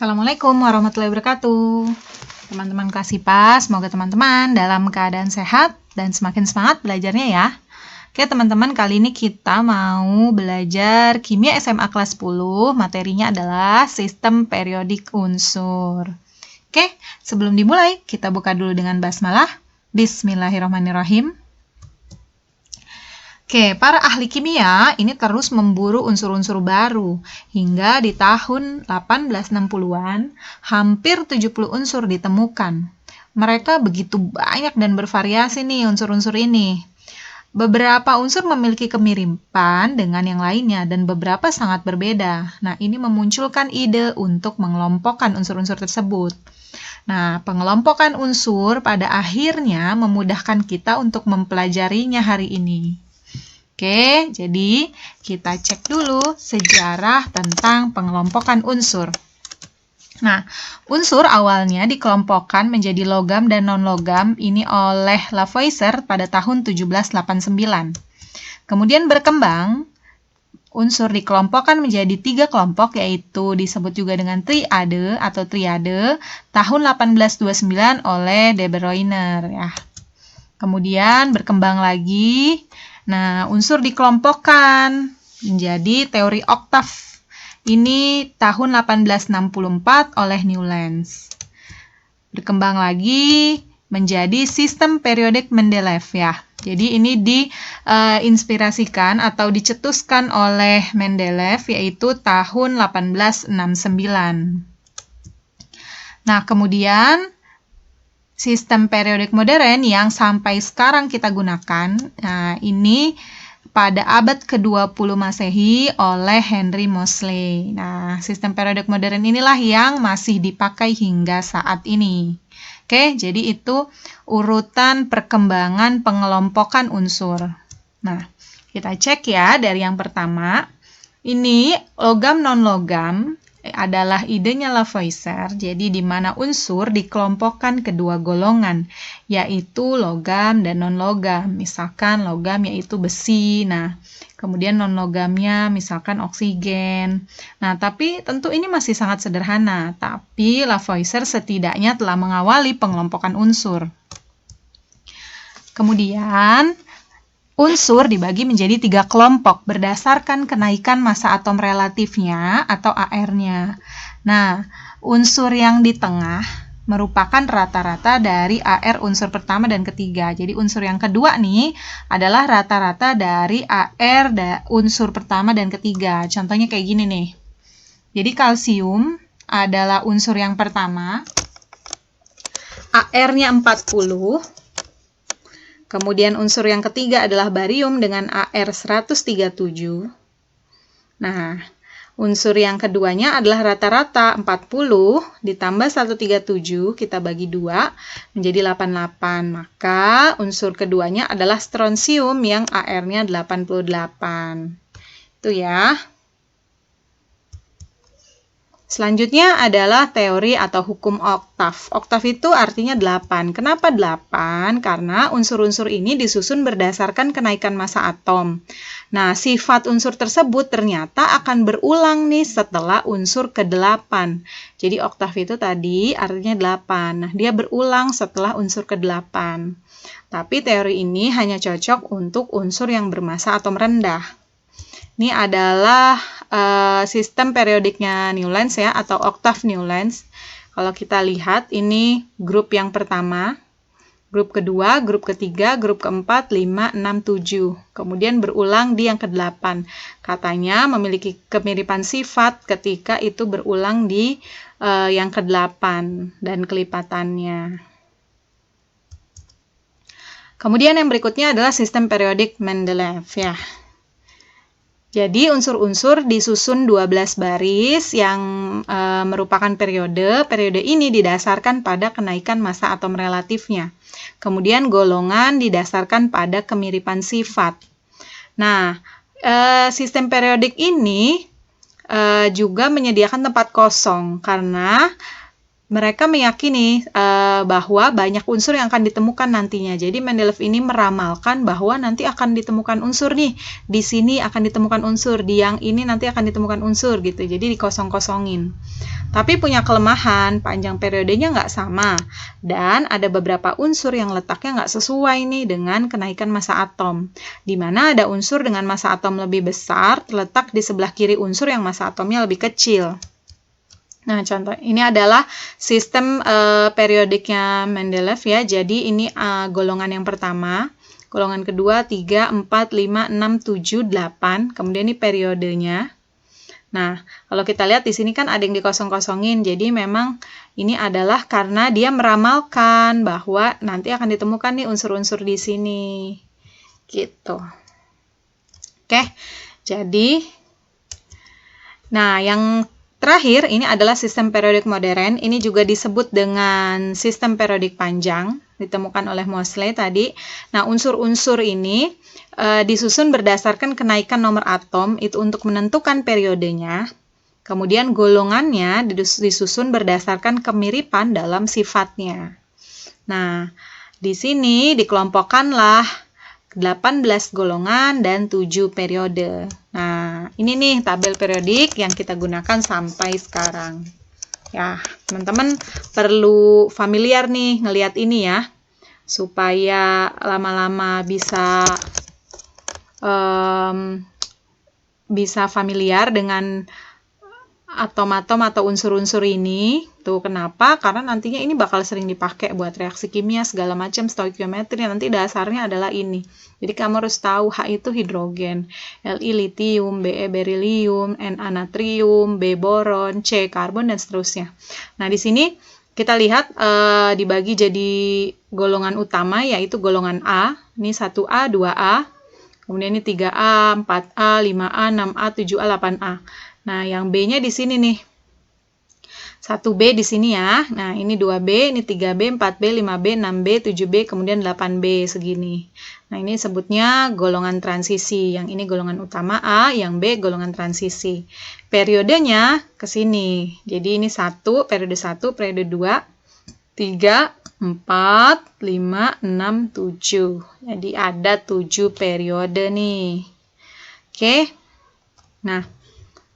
Assalamualaikum warahmatullahi wabarakatuh. Teman-teman kelas IPA, semoga teman-teman dalam keadaan sehat dan semakin semangat belajarnya ya. Oke teman-teman, kali ini kita mau belajar kimia SMA kelas 10, materinya adalah sistem periodik unsur. Oke, sebelum dimulai, kita buka dulu dengan basmalah. Bismillahirrahmanirrahim. Oke, para ahli kimia ini terus memburu unsur-unsur baru. Hingga di tahun 1860-an, hampir 70 unsur ditemukan. Mereka begitu banyak dan bervariasi nih unsur-unsur ini. Beberapa unsur memiliki kemiripan dengan yang lainnya dan beberapa sangat berbeda. Nah, ini memunculkan ide untuk mengelompokkan unsur-unsur tersebut. Nah, pengelompokan unsur pada akhirnya memudahkan kita untuk mempelajarinya hari ini. Oke, jadi kita cek dulu sejarah tentang pengelompokan unsur. Nah, unsur awalnya dikelompokkan menjadi logam dan non-logam ini oleh Lavoisier pada tahun 1789. Kemudian berkembang, unsur dikelompokkan menjadi 3 kelompok, yaitu disebut juga dengan triade atau triade tahun 1829 oleh De Bruyner ya. Kemudian berkembang lagi. Nah, unsur dikelompokkan menjadi teori oktav. Ini tahun 1864 oleh Newlands. Berkembang lagi menjadi sistem periodik Mendeleev ya. Jadi ini diinspirasikan atau dicetuskan oleh Mendeleev yaitu tahun 1869. Nah, kemudian sistem periodik modern yang sampai sekarang kita gunakan, nah ini pada abad ke-20 Masehi oleh Henry Moseley. Nah, sistem periodik modern inilah yang masih dipakai hingga saat ini. Oke, jadi itu urutan perkembangan pengelompokan unsur. Nah, kita cek ya dari yang pertama. Ini logam non-logam adalah idenya Lavoisier, jadi di mana unsur dikelompokkan kedua golongan, yaitu logam dan non-logam. Misalkan logam yaitu besi, nah kemudian non-logamnya misalkan oksigen. Nah, tapi tentu ini masih sangat sederhana, tapi Lavoisier setidaknya telah mengawali pengelompokan unsur. Kemudian, unsur dibagi menjadi 3 kelompok berdasarkan kenaikan massa atom relatifnya atau AR-nya. Nah, unsur yang di tengah merupakan rata-rata dari AR unsur pertama dan ketiga. Jadi unsur yang kedua nih adalah rata-rata dari AR unsur pertama dan ketiga. Contohnya kayak gini nih. Jadi kalsium adalah unsur yang pertama. AR-nya 40. Kemudian unsur yang ketiga adalah barium dengan AR 137. Nah, unsur yang keduanya adalah rata-rata 40 ditambah 137, kita bagi 2 menjadi 88. Maka unsur keduanya adalah strontium yang AR-nya 88. Itu ya. Selanjutnya adalah teori atau hukum oktav. Oktav itu artinya 8. Kenapa 8? Karena unsur-unsur ini disusun berdasarkan kenaikan massa atom. Nah, sifat unsur tersebut ternyata akan berulang nih setelah unsur ke-8. Jadi oktav itu tadi artinya 8. Nah, dia berulang setelah unsur ke-8. Tapi teori ini hanya cocok untuk unsur yang bermassa atom rendah. Ini adalah sistem periodiknya Newlands ya, atau oktav Newlands. Kalau kita lihat, ini grup yang pertama, grup kedua, grup ketiga, grup keempat, 5, 6, 7. Kemudian berulang di yang ke-8. Katanya memiliki kemiripan sifat ketika itu berulang di yang ke-8 dan kelipatannya. Kemudian yang berikutnya adalah sistem periodik Mendeleev ya. Jadi unsur-unsur disusun 12 baris yang merupakan periode. Periode ini didasarkan pada kenaikan massa atom relatifnya. Kemudian golongan didasarkan pada kemiripan sifat. Nah, sistem periodik ini juga menyediakan tempat kosong karena mereka meyakini bahwa banyak unsur yang akan ditemukan nantinya. Jadi Mendeleev ini meramalkan bahwa nanti akan ditemukan unsur nih, di sini akan ditemukan unsur, di yang ini nanti akan ditemukan unsur gitu. Jadi dikosong-kosongin. Tapi punya kelemahan, panjang periodenya nggak sama, dan ada beberapa unsur yang letaknya nggak sesuai nih dengan kenaikan massa atom. Di mana ada unsur dengan massa atom lebih besar terletak di sebelah kiri unsur yang massa atomnya lebih kecil. Nah, contoh ini adalah sistem periodiknya Mendeleev ya. Jadi ini golongan yang pertama, golongan kedua 3, 4, 5, 6, 7, 8. Kemudian ini periodenya. Nah, kalau kita lihat di sini kan ada yang dikosong-kosongin. Jadi memang ini adalah karena dia meramalkan bahwa nanti akan ditemukan nih unsur-unsur di sini. Gitu. Oke. Jadi nah, yang terakhir, ini adalah sistem periodik modern. Ini juga disebut dengan sistem periodik panjang, ditemukan oleh Moseley tadi. Nah, unsur-unsur ini disusun berdasarkan kenaikan nomor atom, itu untuk menentukan periodenya. Kemudian golongannya disusun berdasarkan kemiripan dalam sifatnya. Nah, di sini dikelompokkanlah 18 golongan dan 7 periode. Nah, ini nih tabel periodik yang kita gunakan sampai sekarang. Ya, teman-teman perlu familiar nih ngelihat ini ya, supaya lama-lama bisa familiar dengan atom-atom atau unsur-unsur ini. Tuh kenapa? Karena nantinya ini bakal sering dipakai buat reaksi kimia segala macam, stoikiometri, nanti dasarnya adalah ini. Jadi kamu harus tahu H itu hidrogen, Li litium, Be berilium, Na natrium, B boron, C karbon dan seterusnya. Nah, di sini kita lihat dibagi jadi golongan utama yaitu golongan A. Ini 1A, 2A. Kemudian ini 3A, 4A, 5A, 6A, 7A, 8A. Nah, yang B-nya di sini nih. 1B di sini ya. Nah, ini 2B, ini 3B, 4B, 5B, 6B, 7B, kemudian 8B segini. Nah, ini sebutnya golongan transisi. Yang ini golongan utama A, yang B golongan transisi. Periodenya ke sini. Jadi ini 1, periode 1, periode 2, 3, 4, 5, 6, 7. Jadi ada 7 periode nih. Oke. Nah,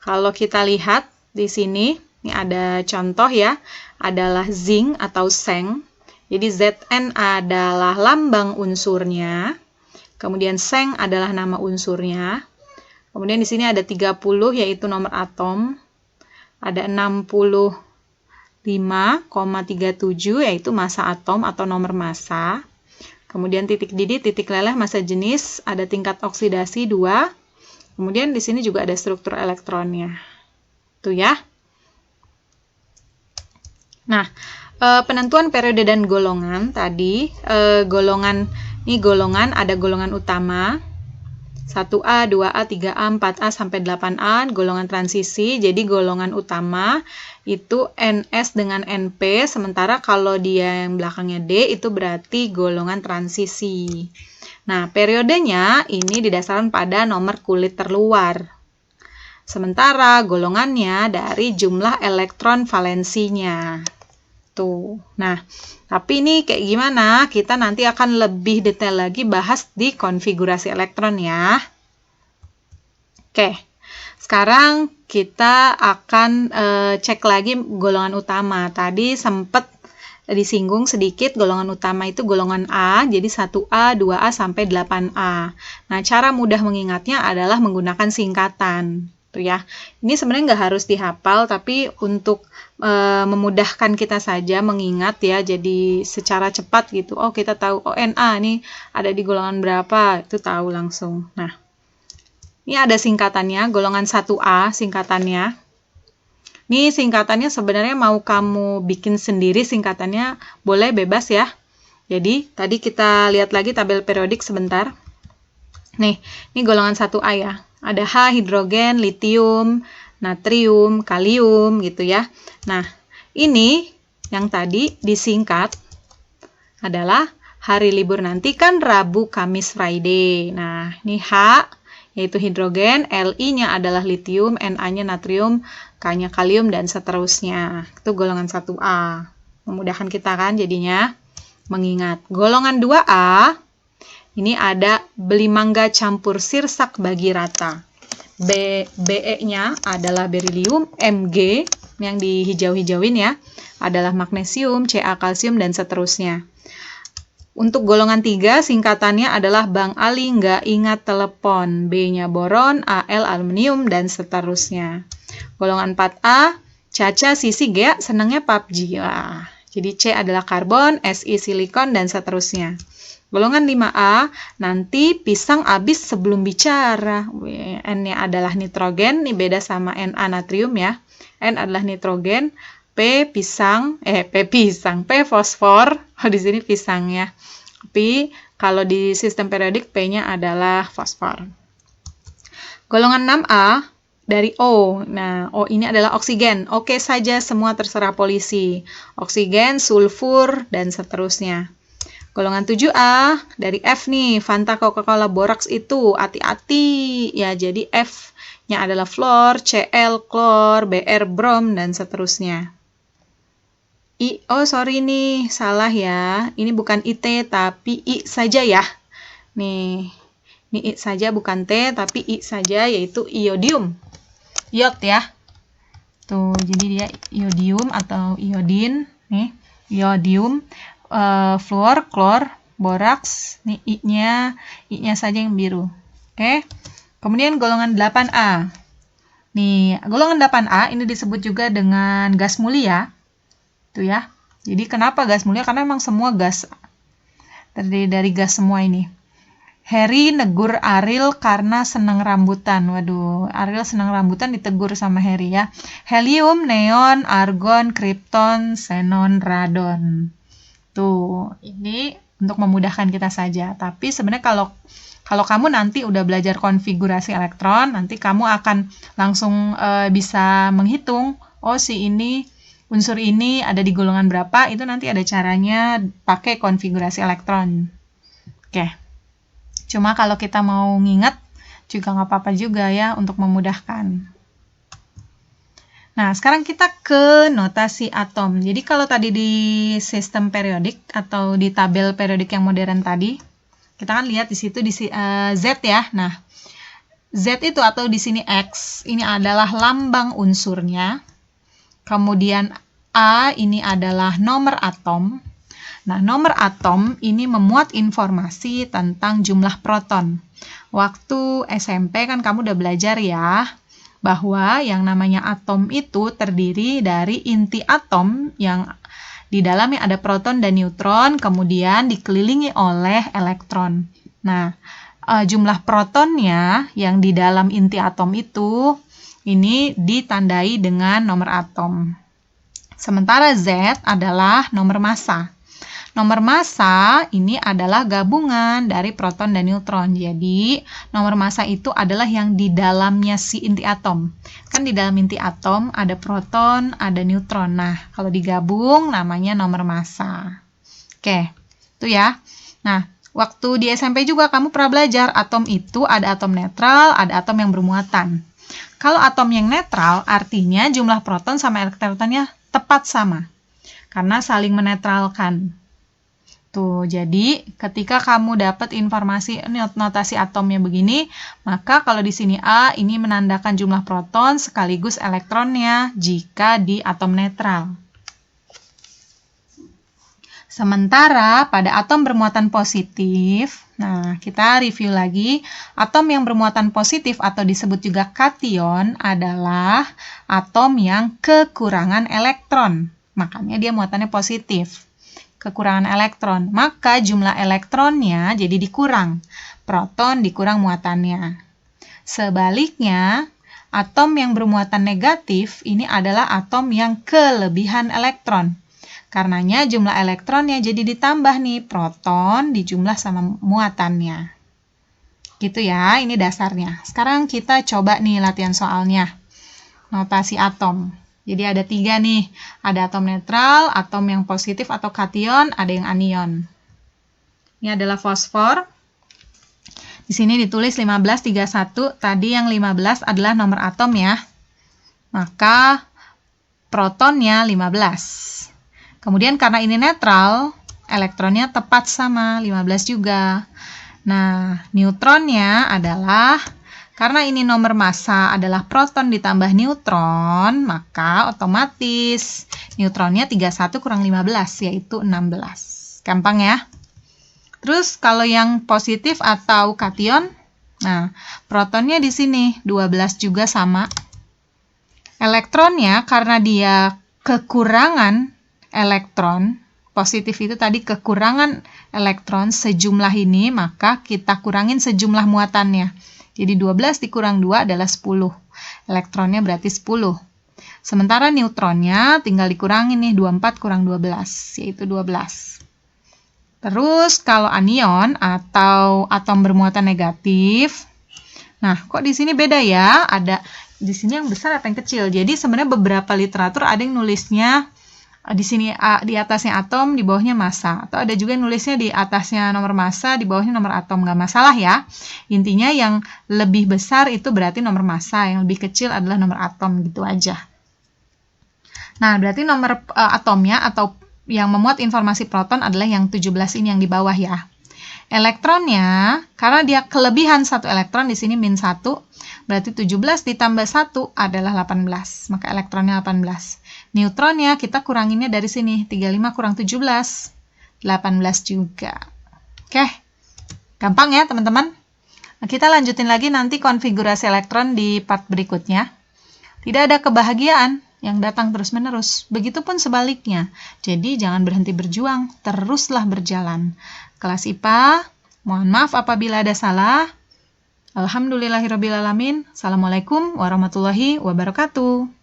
kalau kita lihat di sini, ini ada contoh ya, adalah zinc atau seng. Jadi Zn adalah lambang unsurnya, kemudian seng adalah nama unsurnya. Kemudian di sini ada 30 yaitu nomor atom, ada 65,37 yaitu massa atom atau nomor massa. Kemudian titik didih, titik leleh, massa jenis, ada tingkat oksidasi 2. Kemudian di sini juga ada struktur elektronnya. Tuh ya. Nah, penentuan periode dan golongan tadi, ini golongan ada golongan utama 1A, 2A, 3A, 4A sampai 8A, golongan transisi. Jadi golongan utama itu NS dengan NP, sementara kalau dia yang belakangnya D itu berarti golongan transisi. Nah, periodenya ini didasarkan pada nomor kulit terluar. Sementara golongannya dari jumlah elektron valensinya. Tuh. Nah, tapi ini kayak gimana? Kita nanti akan lebih detail lagi bahas di konfigurasi elektron ya. Oke. Sekarang kita akan cek lagi golongan utama. Tadi sempat disinggung sedikit, golongan utama itu golongan A, jadi 1A, 2A, sampai 8A. Nah, cara mudah mengingatnya adalah menggunakan singkatan. Tuh ya. Ini sebenarnya nggak harus dihafal, tapi untuk memudahkan kita saja mengingat ya, jadi secara cepat gitu. Oh, kita tahu, oh Na nih ada di golongan berapa, itu tahu langsung. Nah, ini ada singkatannya, golongan 1A singkatannya. Ini singkatannya sebenarnya mau kamu bikin sendiri singkatannya, boleh bebas ya. Jadi, tadi kita lihat lagi tabel periodik sebentar. Nih, ini golongan 1A ya. Ada H, hidrogen, litium, natrium, kalium gitu ya. Nah, ini yang tadi disingkat adalah hari libur nanti kan Rabu, Kamis, Friday. Nah, ini H, yaitu hidrogen, Li-nya adalah litium, Na-nya natrium, K-nya kalium, dan seterusnya. Itu golongan 1A. Memudahkan kita kan jadinya mengingat. Golongan 2A, ini ada beli mangga campur sirsak bagi rata. Be-nya adalah berilium, Mg yang dihijau-hijauin ya, adalah magnesium, Ca kalsium, dan seterusnya. Untuk golongan 3, singkatannya adalah Bang Ali nggak ingat telepon, B-nya boron, Al aluminium, dan seterusnya. Golongan 4A, Caca, Sisi, Gea senangnya PUBG. Wah, jadi C adalah karbon, Si silikon, dan seterusnya. Golongan 5A, nanti pisang habis sebelum bicara. N-nya adalah nitrogen, ini beda sama Na natrium ya. N adalah nitrogen, P fosfor. Oh, di sini pisang ya. Tapi kalau di sistem periodik P-nya adalah fosfor. Golongan 6A dari O. Nah, O ini adalah oksigen. Oke saja, semua terserah polisi. Oksigen, sulfur, dan seterusnya. Golongan 7A dari F nih, Fanta, Coca-Cola, boraks itu hati-hati ya. Jadi F-nya adalah fluor, Cl, klor, Br, brom, dan seterusnya. Sorry nih, salah ya. Ini bukan IT, tapi I saja ya. Nih, ini I saja, bukan T, tapi I saja, yaitu iodium. Iod ya. Tuh, jadi dia iodium atau iodin. Nih, iodium, fluor, klor, boraks. Nih, I-nya saja yang biru. Oke. Kemudian golongan 8A. Nih, golongan 8A ini disebut juga dengan gas mulia. Tuh ya. Jadi kenapa gas mulia? Karena memang semua gas terdiri dari gas semua ini. Harry negur Ariel karena senang rambutan. Waduh, Ariel senang rambutan ditegur sama Harry ya. Helium, neon, argon, krypton, xenon, radon. Tuh, ini untuk memudahkan kita saja. Tapi sebenarnya kalau kamu nanti udah belajar konfigurasi elektron, nanti kamu akan langsung bisa menghitung, oh si ini unsur ini ada di golongan berapa, itu nanti ada caranya pakai konfigurasi elektron. Oke. Cuma kalau kita mau nginget, juga nggak apa-apa juga ya untuk memudahkan. Nah, sekarang kita ke notasi atom. Jadi kalau tadi di sistem periodik atau di tabel periodik yang modern tadi, kita kan lihat di situ di Z ya. Nah, Z itu atau di sini X, ini adalah lambang unsurnya. Kemudian A ini adalah nomor atom. Nah, nomor atom ini memuat informasi tentang jumlah proton. Waktu SMP kan kamu udah belajar ya, bahwa yang namanya atom itu terdiri dari inti atom yang di dalamnya ada proton dan neutron, kemudian dikelilingi oleh elektron. Nah, jumlah protonnya yang di dalam inti atom itu, ini ditandai dengan nomor atom. Sementara Z adalah nomor massa. Nomor massa ini adalah gabungan dari proton dan neutron. Jadi, nomor massa itu adalah yang di dalamnya si inti atom. Kan di dalam inti atom ada proton, ada neutron. Nah, kalau digabung namanya nomor massa. Oke, itu ya. Nah, waktu di SMP juga kamu pernah belajar atom itu ada atom netral, ada atom yang bermuatan. Kalau atom yang netral artinya jumlah proton sama elektronnya tepat sama. Karena saling menetralkan. Tuh, jadi ketika kamu dapat informasi notasi atomnya begini, maka kalau di sini A ini menandakan jumlah proton sekaligus elektronnya jika di atom netral. Sementara pada atom bermuatan positif, nah kita review lagi, atom yang bermuatan positif atau disebut juga kation adalah atom yang kekurangan elektron. Makanya dia muatannya positif. Kekurangan elektron, maka jumlah elektronnya jadi dikurang, proton dikurang muatannya. Sebaliknya, atom yang bermuatan negatif ini adalah atom yang kelebihan elektron. Karenanya jumlah elektronnya jadi ditambah nih, proton dijumlah sama muatannya. Gitu ya, ini dasarnya. Sekarang kita coba nih latihan soalnya. Notasi atom. Jadi ada 3 nih, ada atom netral, atom yang positif atau kation, ada yang anion. Ini adalah fosfor. Di sini ditulis 1531, tadi yang 15 adalah nomor atom ya. Maka protonnya 15. Kemudian karena ini netral, elektronnya tepat sama 15 juga. Nah, neutronnya adalah, karena ini nomor massa adalah proton ditambah neutron, maka otomatis neutronnya 31 kurang 15, yaitu 16. Gampang ya? Terus kalau yang positif atau kation, nah protonnya di sini 12 juga sama. Elektronnya karena dia kekurangan elektron, positif itu tadi kekurangan elektron sejumlah ini, maka kita kurangin sejumlah muatannya. Jadi 12 dikurang 2 adalah 10. Elektronnya berarti 10. Sementara neutronnya tinggal dikurangin nih, 24 kurang 12, yaitu 12. Terus kalau anion atau atom bermuatan negatif, nah kok di sini beda ya? Ada di sini yang besar atau yang kecil. Jadi sebenarnya beberapa literatur ada yang nulisnya di sini di atasnya atom, di bawahnya massa. Atau ada juga yang nulisnya di atasnya nomor massa, di bawahnya nomor atom. Nggak masalah ya. Intinya yang lebih besar itu berarti nomor massa, yang lebih kecil adalah nomor atom, gitu aja. Nah, berarti nomor atomnya atau yang memuat informasi proton adalah yang 17 ini yang di bawah ya. Elektronnya, karena dia kelebihan 1 elektron, di sini min 1, berarti 17 ditambah 1 adalah 18. Maka elektronnya 18. Neutronnya kita kuranginnya dari sini, 35 kurang 17, 18 juga. Oke, gampang ya teman-teman. Nah, kita lanjutin lagi nanti konfigurasi elektron di part berikutnya. Tidak ada kebahagiaan yang datang terus-menerus. Begitupun sebaliknya. Jadi jangan berhenti berjuang, teruslah berjalan. Kelas IPA, mohon maaf apabila ada salah. Alhamdulillahirrabbilalamin. Assalamualaikum warahmatullahi wabarakatuh.